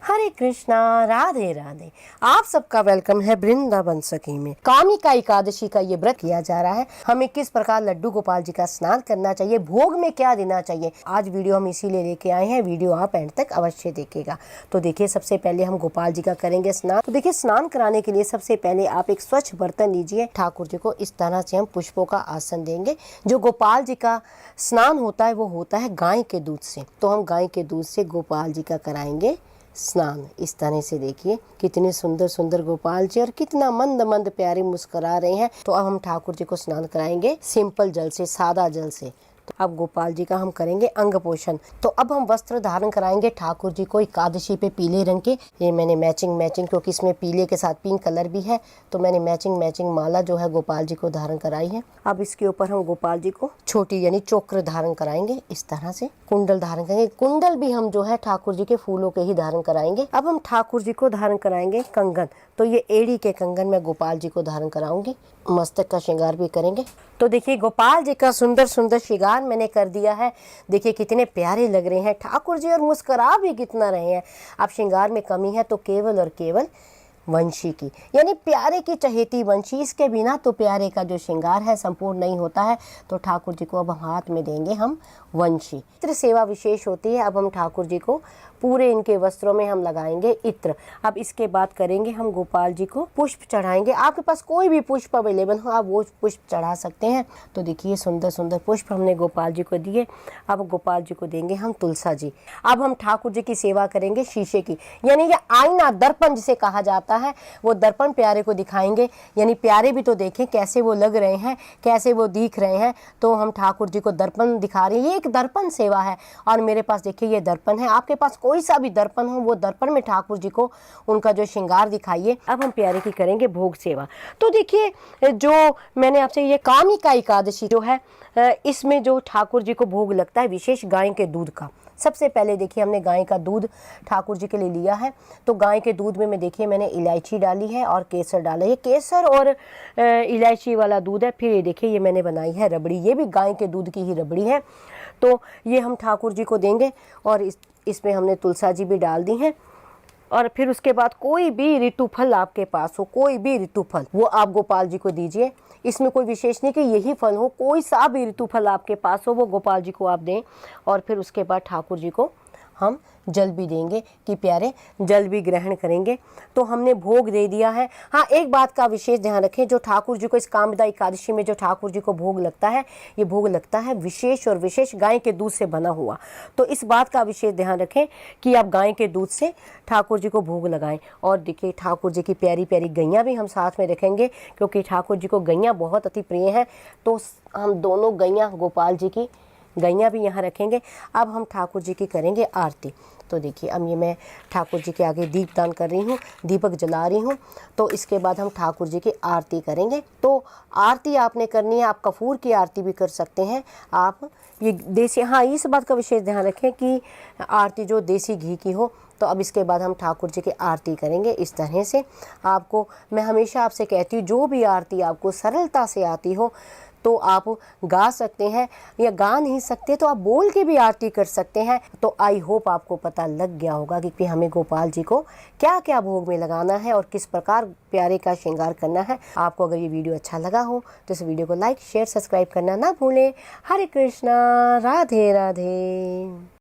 हरे कृष्णा, राधे राधे। आप सबका वेलकम है वृंदावन सखी में। कामिका एकादशी का ये व्रत किया जा रहा है। हमें किस प्रकार लड्डू गोपाल जी का स्नान करना चाहिए, भोग में क्या देना चाहिए, आज वीडियो हम इसीलिए लेके आए हैं। वीडियो आप एंड तक अवश्य देखिएगा। तो देखिए, सबसे पहले हम गोपाल जी का करेंगे स्नान। तो देखिए, स्नान कराने के लिए सबसे पहले आप एक स्वच्छ बर्तन लीजिए। ठाकुर जी को इस तरह से हम पुष्पों का आसन देंगे। जो गोपाल जी का स्नान होता है वो होता है गाय के दूध से। तो हम गाय के दूध से गोपाल जी का कराएंगे स्नान। इस तरह से देखिए कितने सुंदर सुंदर गोपाल जी और कितना मंद मंद प्यारे मुस्कुरा रहे हैं। तो अब हम ठाकुर जी को स्नान कराएंगे सिंपल जल से, सादा जल से। तो अब गोपाल जी का हम करेंगे अंग पोषण। तो अब हम वस्त्र धारण कराएंगे ठाकुर जी को एकादशी पे पीले रंग के। ये मैंने मैचिंग क्योंकि इसमें पीले के साथ पिंक कलर भी है, तो मैंने मैचिंग माला जो है गोपाल जी को धारण कराई है। अब इसके ऊपर हम गोपाल जी को छोटी यानी चोकर धारण कराएंगे। इस तरह से कुंडल धारण करेंगे। कुंडल भी हम जो है ठाकुर जी के फूलों के ही धारण कराएंगे। अब हम ठाकुर जी को धारण कराएंगे कंगन। तो ये एड़ी के कंगन मैं गोपाल जी को धारण कराऊंगी। मस्तक का श्रृंगार भी करेंगे। तो देखिए, गोपाल जी का सुंदर सुंदर श्रृंगार मैंने कर दिया है। देखिए कितने प्यारे लग रहे हैं ठाकुर जी और मुस्कुरा भी कितना रहे हैं। अब श्रृंगार में कमी है तो केवल और केवल वंशी की, यानी प्यारे की चहेती वंशी। इसके बिना तो प्यारे का जो श्रृंगार है संपूर्ण नहीं होता है। तो ठाकुर जी को अब हाथ में देंगे हम वंशी। इत्र सेवा विशेष होती है। अब हम ठाकुर जी को पूरे इनके वस्त्रों में हम लगाएंगे इत्र। अब इसके बाद करेंगे हम गोपाल जी को पुष्प चढ़ाएंगे। आपके पास कोई भी पुष्प अवेलेबल हो आप वो पुष्प चढ़ा सकते हैं। तो देखिए, सुंदर सुंदर पुष्प हमने गोपाल जी को दिए। अब गोपाल जी को देंगे हम तुलसा जी। अब हम ठाकुर जी की सेवा करेंगे शीशे की, यानी ये आईना दर्पण जिसे कहा जाता है, वो दर्पण प्यारे को दिखाएंगे। यानी प्यारे भी तो देखें कैसे वो लग रहे हैं, कैसे वो दिख रहे हैं। तो हम ठाकुर जी को दर्पण दिखा रहे हैं। ये एक दर्पण सेवा है। और मेरे पास देखिए ये दर्पण है। आपके पास कोई सा भी दर्पण हो, वो दर्पण में ठाकुर जी को उनका जो श्रृंगार दिखाइए। अब हम प्यारे की करेंगे भोग सेवा। तो देखिए, जो मैंने आपसे ये कामिका एकादशी जो है, इसमें जो ठाकुर जी को भोग लगता है विशेष गाय के दूध का। सबसे पहले देखिए, हमने गाय का दूध ठाकुर जी के लिए लिया है। तो गाय के दूध में देखिए मैंने इलायची डाली है और केसर डाला है। ये केसर और इलायची वाला दूध है। फिर ये देखिए, ये मैंने बनाई है रबड़ी। ये भी गाय के दूध की ही रबड़ी है। तो ये हम ठाकुर जी को देंगे। और इसमें हमने तुलसा जी भी डाल दी हैं। और फिर उसके बाद कोई भी ऋतु फल आपके पास हो, कोई भी ऋतु फल, वो आप गोपाल जी को दीजिए। इसमें कोई विशेष नहीं कि यही फल हो, कोई सा भी ऋतु फल आपके पास हो वो गोपाल जी को आप दें। और फिर उसके बाद ठाकुर जी को हम जल भी देंगे कि प्यारे जल भी ग्रहण करेंगे। तो हमने भोग दे दिया है। हाँ, एक बात का विशेष ध्यान रखें, जो ठाकुर जी को इस कामिका एकादशी में जो ठाकुर जी को भोग लगता है, ये भोग लगता है विशेष और विशेष गाय के दूध से बना हुआ। तो इस बात का विशेष ध्यान रखें कि आप गाय के दूध से ठाकुर जी को भोग लगाएं। और देखिए, ठाकुर जी की प्यारी प्यारी गैया भी हम साथ में रखेंगे, क्योंकि ठाकुर जी को गैया बहुत अति प्रिय हैं। तो हम दोनों गैया, गोपाल जी की गैया भी यहाँ रखेंगे। अब हम ठाकुर जी की करेंगे आरती। तो देखिए, अब ये मैं ठाकुर जी के आगे दीपदान कर रही हूँ, दीपक जला रही हूँ। तो इसके बाद हम ठाकुर जी की आरती करेंगे। तो आरती आपने करनी है, आप कपूर की आरती भी कर सकते हैं। आप ये देसी, हाँ, इस बात का विशेष ध्यान रखें कि आरती जो देसी घी की हो। तो अब इसके बाद हम ठाकुर जी की आरती करेंगे इस तरह से। आपको मैं हमेशा आपसे कहती हूँ, जो भी आरती आपको सरलता से आती हो तो आप गा सकते हैं, या गा नहीं सकते तो आप बोल के भी आरती कर सकते हैं। तो आई होप आपको पता लग गया होगा कि हमें गोपाल जी को क्या क्या भोग में लगाना है और किस प्रकार प्यारे का श्रृंगार करना है। आपको अगर ये वीडियो अच्छा लगा हो तो इस वीडियो को लाइक, शेयर, सब्सक्राइब करना ना भूलें। हरे कृष्णा, राधे राधे।